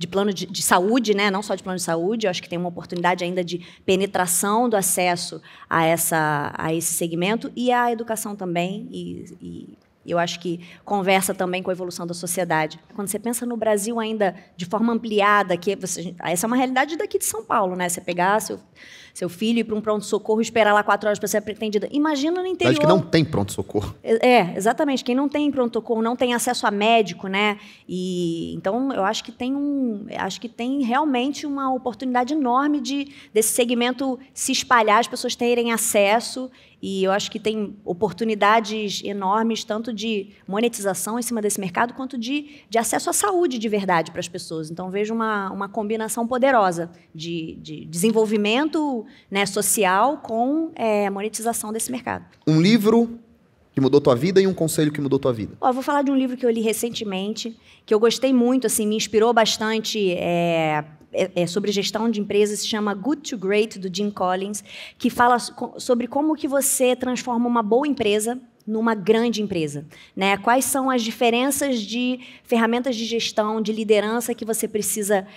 plano de saúde, né, não só de plano de saúde. Eu acho que tem uma oportunidade ainda de penetração do acesso a esse segmento, e a educação também, e eu acho que conversa também com a evolução da sociedade. Quando você pensa no Brasil ainda de forma ampliada, essa é uma realidade daqui de São Paulo, né? Você pegar seu filho e ir para um pronto-socorro e esperar lá 4 horas para ser atendida. Imagina no interior. Acho que não tem pronto-socorro. Exatamente. Quem não tem pronto-socorro não tem acesso a médico, né? E então eu acho que tem realmente uma oportunidade enorme desse segmento se espalhar, as pessoas terem acesso. E eu acho que tem oportunidades enormes, tanto de monetização em cima desse mercado, quanto de acesso à saúde de verdade para as pessoas. Então, vejo uma combinação poderosa de desenvolvimento, né, social com monetização desse mercado. Um livro que mudou tua vida e um conselho que mudou tua vida? Eu vou falar de um livro que eu li recentemente, que eu gostei muito, assim, me inspirou bastante... sobre gestão de empresas, se chama Good to Great, do Jim Collins, que fala sobre como que você transforma uma boa empresa numa grande empresa, né? Quais são as diferenças de ferramentas de gestão, de liderança que você precisa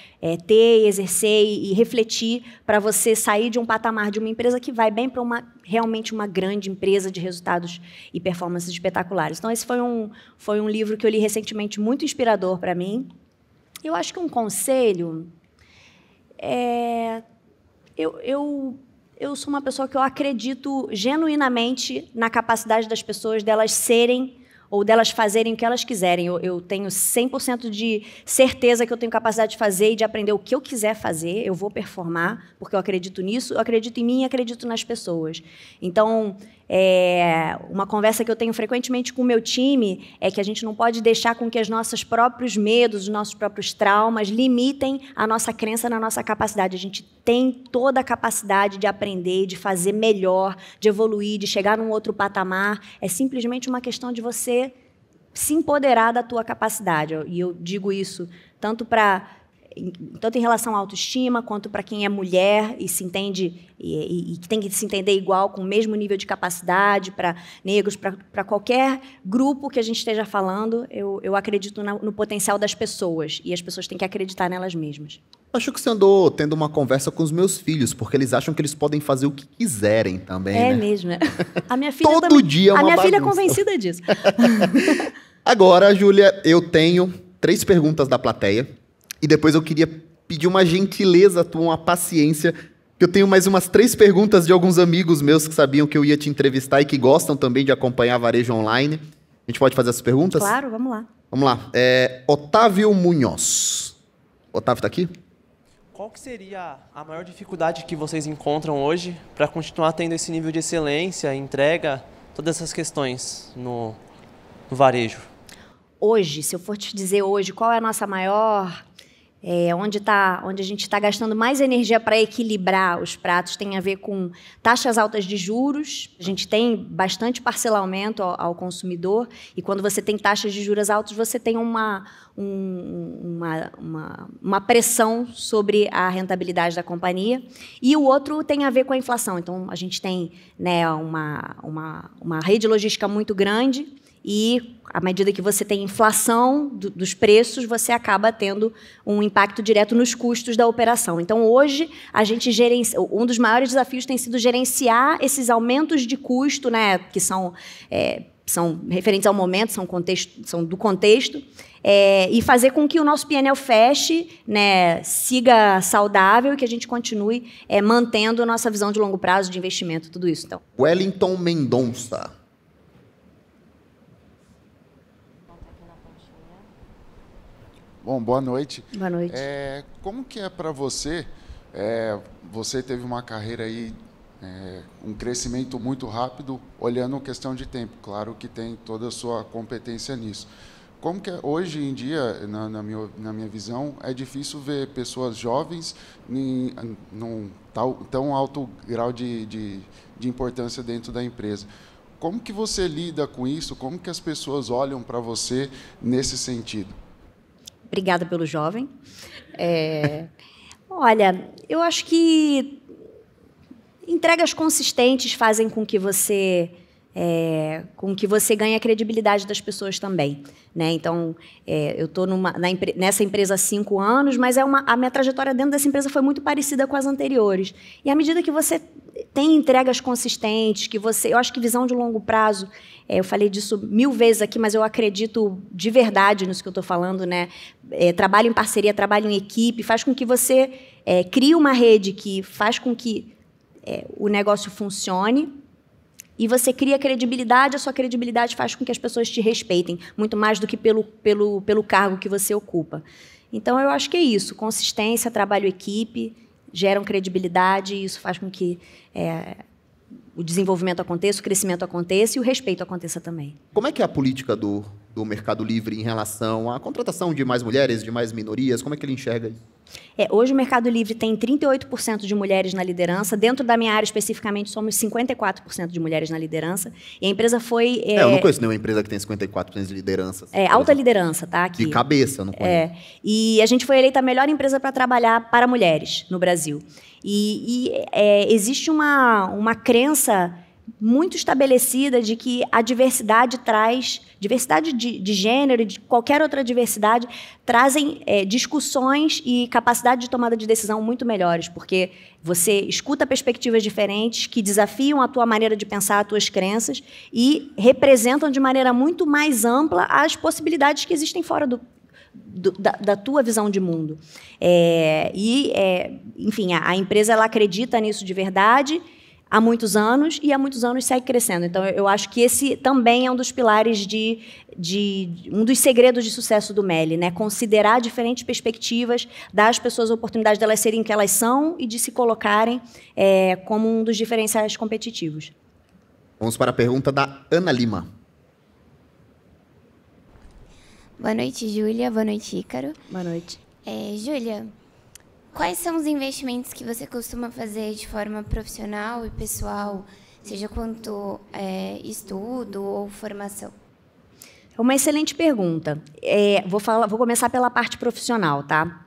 ter, exercer e refletir para você sair de um patamar de uma empresa que vai bem para realmente uma grande empresa de resultados e performances espetaculares. Então, esse foi um livro que eu li recentemente, muito inspirador para mim. Eu acho que um conselho... Eu sou uma pessoa que eu acredito genuinamente na capacidade das pessoas delas serem ou delas fazerem o que elas quiserem. Eu tenho 100% de certeza que eu tenho capacidade de fazer e de aprender o que eu quiser fazer. Eu vou performar, porque eu acredito nisso, eu acredito em mim e acredito nas pessoas. Então, uma conversa que eu tenho frequentemente com o meu time é que a gente não pode deixar com que os nossos próprios medos, os nossos próprios traumas limitem a nossa crença na nossa capacidade. A gente tem toda a capacidade de aprender, de fazer melhor, de evoluir, de chegar num outro patamar. É simplesmente uma questão de você se empoderar da tua capacidade. E eu digo isso tanto em relação à autoestima, quanto para quem é mulher e se entende e tem que se entender igual, com o mesmo nível de capacidade, para negros, para qualquer grupo que a gente esteja falando. Eu acredito no potencial das pessoas, e as pessoas têm que acreditar nelas mesmas. Acho que você andou tendo uma conversa com os meus filhos, porque eles acham que eles podem fazer o que quiserem também, É né? mesmo, né? A minha filha Todo também, dia é uma A minha filha é bagunça. convencida disso. Agora, Júlia, eu tenho 3 perguntas da plateia. E depois eu queria pedir uma gentileza tua, uma paciência, que eu tenho mais umas 3 perguntas de alguns amigos meus que sabiam que eu ia te entrevistar e que gostam também de acompanhar Varejo Online. A gente pode fazer essas perguntas? Claro, vamos lá. Vamos lá. Otávio Munhoz. Otávio tá aqui? Qual que seria a maior dificuldade que vocês encontram hoje para continuar tendo esse nível de excelência, entrega, todas essas questões no varejo? Hoje, se eu for te dizer hoje, qual é a nossa maior... onde a gente está gastando mais energia para equilibrar os pratos tem a ver com taxas altas de juros. A gente tem bastante parcelamento ao consumidor, e quando você tem taxas de juros altas, você tem uma pressão sobre a rentabilidade da companhia. E o outro tem a ver com a inflação. Então, a gente tem, né, uma rede logística muito grande, e, à medida que você tem inflação dos preços, você acaba tendo um impacto direto nos custos da operação. Então, hoje, a gente um dos maiores desafios tem sido gerenciar esses aumentos de custo, né, que são referentes ao momento, são do contexto, e fazer com que o nosso P&L feche, né, siga saudável, e que a gente continue mantendo a nossa visão de longo prazo, de investimento, tudo isso. Então. Wellington Mendonça. Bom, boa noite. Boa noite. Como que é para você? Você teve uma carreira aí, um crescimento muito rápido, olhando questão de tempo. Claro que tem toda a sua competência nisso. Como que é, hoje em dia, na minha visão, é difícil ver pessoas jovens num tão alto grau de importância dentro da empresa. Como que você lida com isso? Como que as pessoas olham para você nesse sentido? Obrigada pelo jovem. Olha, eu acho que entregas consistentes fazem com que você ganhe a credibilidade das pessoas também, né? Então, eu estou nessa empresa há 5 anos, mas a minha trajetória dentro dessa empresa foi muito parecida com as anteriores. E à medida que você tem entregas consistentes, eu acho que visão de longo prazo, eu falei disso 1000 vezes aqui, mas eu acredito de verdade nisso que eu estou falando, né? Trabalho em parceria, trabalho em equipe, faz com que você crie uma rede que faz com que o negócio funcione, e você cria credibilidade, a sua credibilidade faz com que as pessoas te respeitem, muito mais do que pelo cargo que você ocupa. Então, eu acho que é isso, consistência, trabalho em equipe, geram credibilidade, e isso faz com que o desenvolvimento aconteça, o crescimento aconteça e o respeito aconteça também. Como é que é a política do Mercado Livre em relação à contratação de mais mulheres, de mais minorias? Como é que ele enxerga isso? Hoje o Mercado Livre tem 38% de mulheres na liderança. Dentro da minha área, especificamente, somos 54% de mulheres na liderança. E a empresa foi... eu não conheço nenhuma empresa que tem 54% de liderança. Alta liderança, tá? Aqui. De cabeça, eu não conheço. E a gente foi eleita a melhor empresa para trabalhar para mulheres no Brasil. Existe uma crença muito estabelecida de que a diversidade de gênero e de qualquer outra diversidade trazem discussões e capacidade de tomada de decisão muito melhores, porque você escuta perspectivas diferentes que desafiam a tua maneira de pensar, as tuas crenças, e representam de maneira muito mais ampla as possibilidades que existem fora da tua visão de mundo. Enfim, a empresa ela acredita nisso de verdade há muitos anos, e há muitos anos segue crescendo. Então, eu acho que esse também é um dos pilares um dos segredos de sucesso do Meli, né? Considerar diferentes perspectivas, dar às pessoas a oportunidade de elas serem o que elas são e de se colocarem como um dos diferenciais competitivos. Vamos para a pergunta da Ana Lima. Boa noite, Júlia. Boa noite, Ícaro. Boa noite. Júlia, quais são os investimentos que você costuma fazer de forma profissional e pessoal, seja quanto estudo ou formação? É uma excelente pergunta. Vou começar pela parte profissional, tá?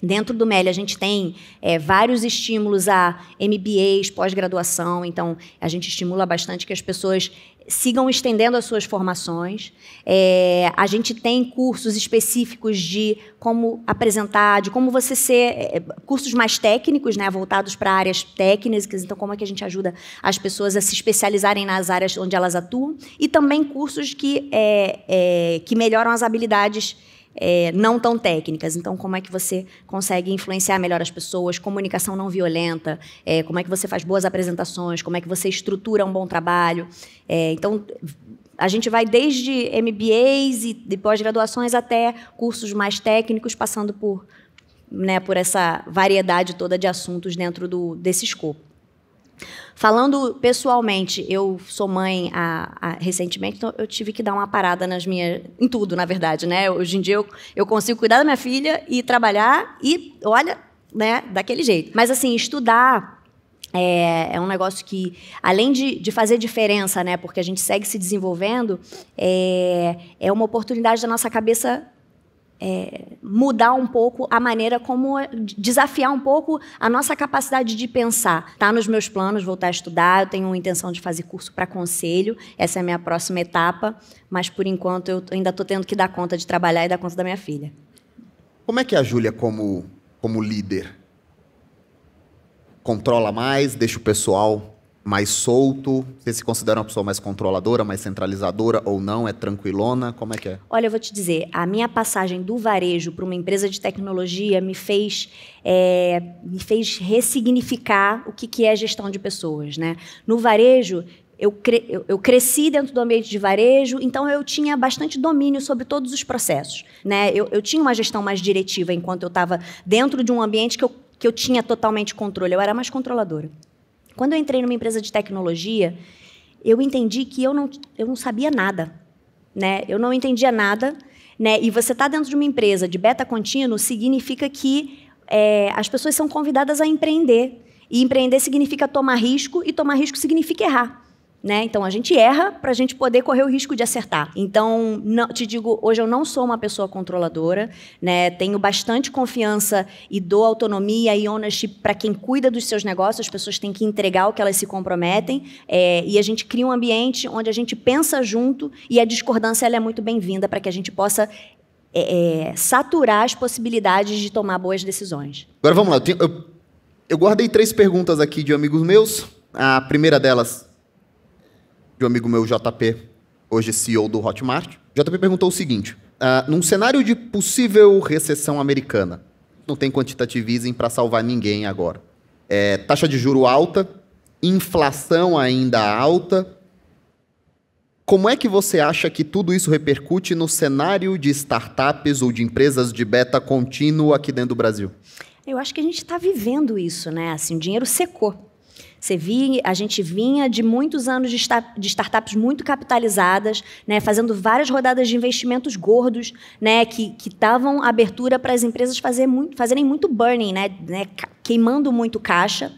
Dentro do MELI, a gente tem vários estímulos a MBAs, pós-graduação, então a gente estimula bastante que as pessoas sigam estendendo as suas formações. A gente tem cursos específicos de como apresentar, de como você ser... cursos mais técnicos, né, voltados para áreas técnicas, então como é que a gente ajuda as pessoas a se especializarem nas áreas onde elas atuam, e também cursos que melhoram as habilidades não tão técnicas. Então, como é que você consegue influenciar melhor as pessoas, comunicação não violenta, como é que você faz boas apresentações, como é que você estrutura um bom trabalho. Então, a gente vai desde MBAs e de pós-graduações até cursos mais técnicos, passando por essa variedade toda de assuntos dentro desse escopo. Falando pessoalmente, eu sou mãe recentemente, então eu tive que dar uma parada em tudo, na verdade, né? Hoje em dia eu consigo cuidar da minha filha e trabalhar e, olha, né, daquele jeito. Mas, assim, estudar é um negócio que, além de fazer diferença, né, porque a gente segue se desenvolvendo, é uma oportunidade da nossa cabeça mudar um pouco a maneira como... desafiar um pouco a nossa capacidade de pensar. Está nos meus planos voltar a estudar, eu tenho a intenção de fazer curso para conselho, essa é a minha próxima etapa, mas, por enquanto, eu ainda estou tendo que dar conta de trabalhar e dar conta da minha filha. Como é que a Júlia, como líder, controla mais, deixa o pessoal mais solto? Você se considera uma pessoa mais controladora, mais centralizadora ou não? É tranquilona? Como é que é? Olha, eu vou te dizer, a minha passagem do varejo para uma empresa de tecnologia me fez ressignificar o que é gestão de pessoas, né? No varejo, eu cresci dentro do ambiente de varejo, então eu tinha bastante domínio sobre todos os processos, né? Eu tinha uma gestão mais diretiva enquanto eu estava dentro de um ambiente que eu tinha totalmente controle, eu era mais controladora. Quando eu entrei numa empresa de tecnologia, eu entendi que eu não sabia nada, né? Eu não entendia nada, né? E você está dentro de uma empresa de beta contínuo significa que as pessoas são convidadas a empreender. E empreender significa tomar risco, e tomar risco significa errar, né? Então, a gente erra para a gente poder correr o risco de acertar. Então, te digo, hoje eu não sou uma pessoa controladora, né? Tenho bastante confiança e dou autonomia e ownership para quem cuida dos seus negócios. As pessoas têm que entregar o que elas se comprometem, e a gente cria um ambiente onde a gente pensa junto, e a discordância ela é muito bem-vinda para que a gente possa saturar as possibilidades de tomar boas decisões. Agora, vamos lá. Eu guardei 3 perguntas aqui de amigos meus. A primeira delas, de um amigo meu, JP, hoje CEO do Hotmart. JP perguntou o seguinte: num cenário de possível recessão americana, não tem quantitative para salvar ninguém agora. Taxa de juro alta, inflação ainda alta. Como é que você acha que tudo isso repercute no cenário de startups ou de empresas de beta contínuo aqui dentro do Brasil? Eu acho que a gente está vivendo isso, né? Assim, o dinheiro secou. A gente vinha de muitos anos de startups muito capitalizadas, né, fazendo várias rodadas de investimentos gordos, né, que davam abertura para as empresas fazerem muito burning, né, queimando muito caixa.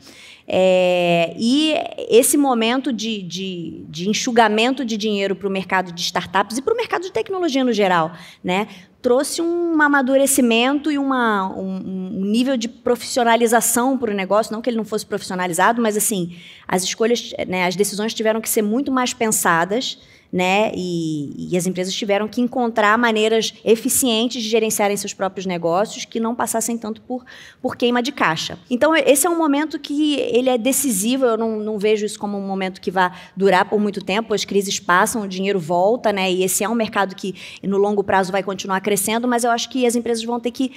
E esse momento de enxugamento de dinheiro para o mercado de startups e para o mercado de tecnologia no geral, né, trouxe um amadurecimento e um nível de profissionalização para o negócio, não que ele não fosse profissionalizado, mas assim, as escolhas, né, as decisões tiveram que ser muito mais pensadas, né, e as empresas tiveram que encontrar maneiras eficientes de gerenciarem seus próprios negócios que não passassem tanto por queima de caixa. Então, esse é um momento que ele é decisivo, eu não vejo isso como um momento que vai durar por muito tempo, as crises passam, o dinheiro volta, né, e esse é um mercado que no longo prazo vai continuar crescendo, mas eu acho que as empresas vão ter que,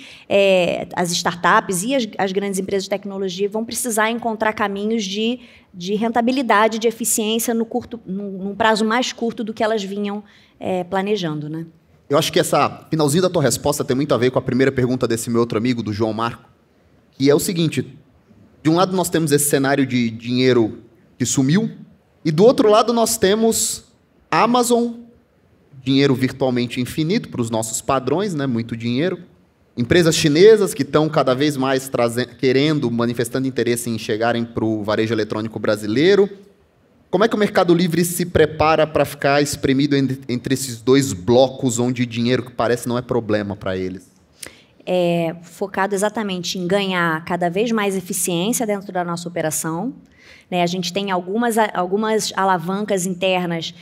as startups e as grandes empresas de tecnologia vão precisar encontrar caminhos de rentabilidade, de eficiência num prazo mais curto do que elas vinham planejando, né? Eu acho que essa finalzinho da tua resposta tem muito a ver com a primeira pergunta desse meu outro amigo, do João Marco, que é o seguinte: de um lado nós temos esse cenário de dinheiro que sumiu, e do outro lado nós temos Amazon, dinheiro virtualmente infinito para os nossos padrões, né? Muito dinheiro. Empresas chinesas que estão cada vez mais manifestando interesse em chegarem para o varejo eletrônico brasileiro. Como é que o Mercado Livre se prepara para ficar espremido entre esses dois blocos onde dinheiro que parece não é problema para eles? focado exatamente em ganhar cada vez mais eficiência dentro da nossa operação. A gente tem algumas alavancas internas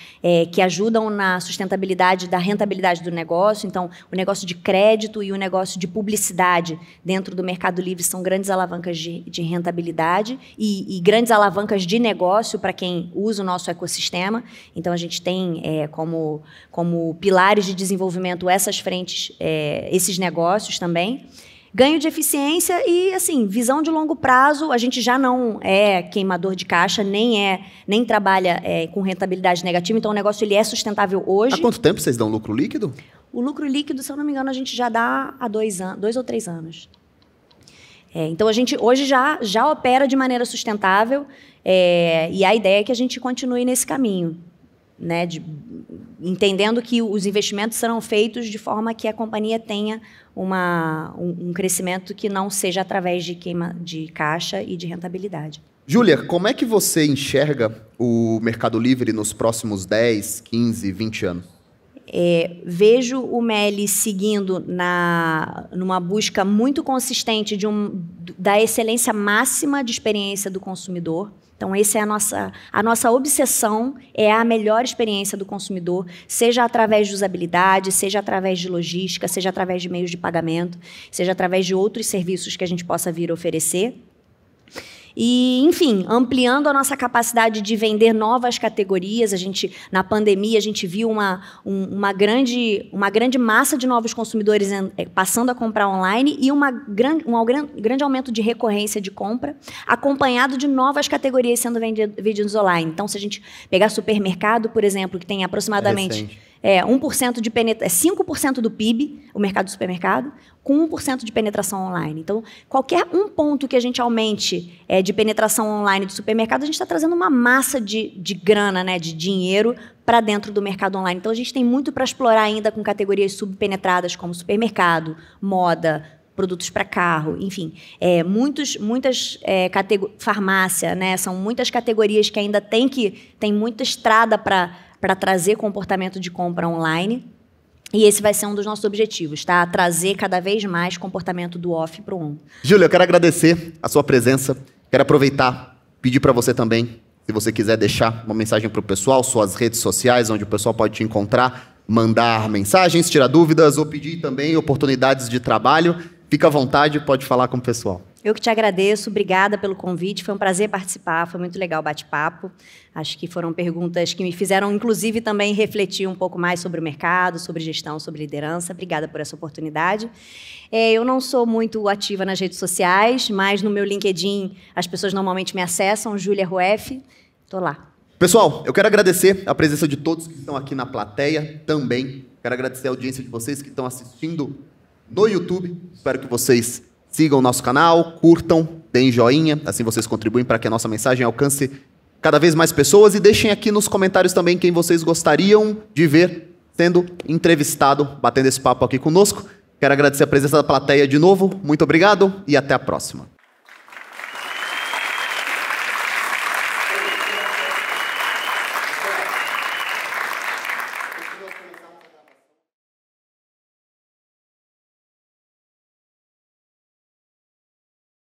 que ajudam na sustentabilidade da rentabilidade do negócio. Então, o negócio de crédito e o negócio de publicidade dentro do Mercado Livre são grandes alavancas de rentabilidade e grandes alavancas de negócio para quem usa o nosso ecossistema. Então, a gente tem como pilares de desenvolvimento essas frentes, esses negócios também. Ganho de eficiência e, assim, visão de longo prazo. A gente já não é queimador de caixa, nem trabalha com rentabilidade negativa, então o negócio ele é sustentável hoje. Há quanto tempo vocês dão lucro líquido? O lucro líquido, se eu não me engano, a gente já dá há 2 ou 3 anos. Então, a gente hoje já opera de maneira sustentável e a ideia é que a gente continue nesse caminho, né, entendendo que os investimentos serão feitos de forma que a companhia tenha um crescimento que não seja através de queima de caixa e de rentabilidade. Júlia, como é que você enxerga o Mercado Livre nos próximos 10, 15, 20 anos? Vejo o MELI seguindo numa busca muito consistente da excelência máxima de experiência do consumidor. Então, essa é a nossa obsessão, é a melhor experiência do consumidor, seja através de usabilidade, seja através de logística, seja através de meios de pagamento, seja através de outros serviços que a gente possa vir a oferecer. E, enfim, ampliando a nossa capacidade de vender novas categorias. Na pandemia, a gente viu uma grande massa de novos consumidores passando a comprar online e um grande aumento de recorrência de compra, acompanhado de novas categorias sendo vendidas online. Então, se a gente pegar supermercado, por exemplo, que tem aproximadamente 1% de penetração, 5% do PIB, o mercado do supermercado, com 1% de penetração online. Então, qualquer um ponto que a gente aumente de penetração online do supermercado, a gente está trazendo uma massa de grana, né, de dinheiro para dentro do mercado online. Então, a gente tem muito para explorar ainda com categorias subpenetradas como supermercado, moda, produtos para carro, enfim. Farmácia, né, são muitas categorias que ainda tem muita estrada para trazer comportamento de compra online. E esse vai ser um dos nossos objetivos, tá? Trazer cada vez mais comportamento do off para o on. Júlia, eu quero agradecer a sua presença. Quero aproveitar, pedir para você também, se você quiser deixar uma mensagem para o pessoal, suas redes sociais, onde o pessoal pode te encontrar, mandar mensagens, tirar dúvidas ou pedir também oportunidades de trabalho. Fica à vontade, pode falar com o pessoal. Eu que te agradeço, obrigada pelo convite, foi um prazer participar, foi muito legal o bate-papo. Acho que foram perguntas que me fizeram, inclusive, também refletir um pouco mais sobre o mercado, sobre gestão, sobre liderança. Obrigada por essa oportunidade. Eu não sou muito ativa nas redes sociais, mas no meu LinkedIn as pessoas normalmente me acessam, Júlia Rueff, estou lá. Pessoal, eu quero agradecer a presença de todos que estão aqui na plateia também. Quero agradecer a audiência de vocês que estão assistindo no YouTube. Espero que vocês sigam o nosso canal, curtam, deem joinha, assim vocês contribuem para que a nossa mensagem alcance cada vez mais pessoas e deixem aqui nos comentários também quem vocês gostariam de ver sendo entrevistado, batendo esse papo aqui conosco. Quero agradecer a presença da plateia de novo, muito obrigado e até a próxima.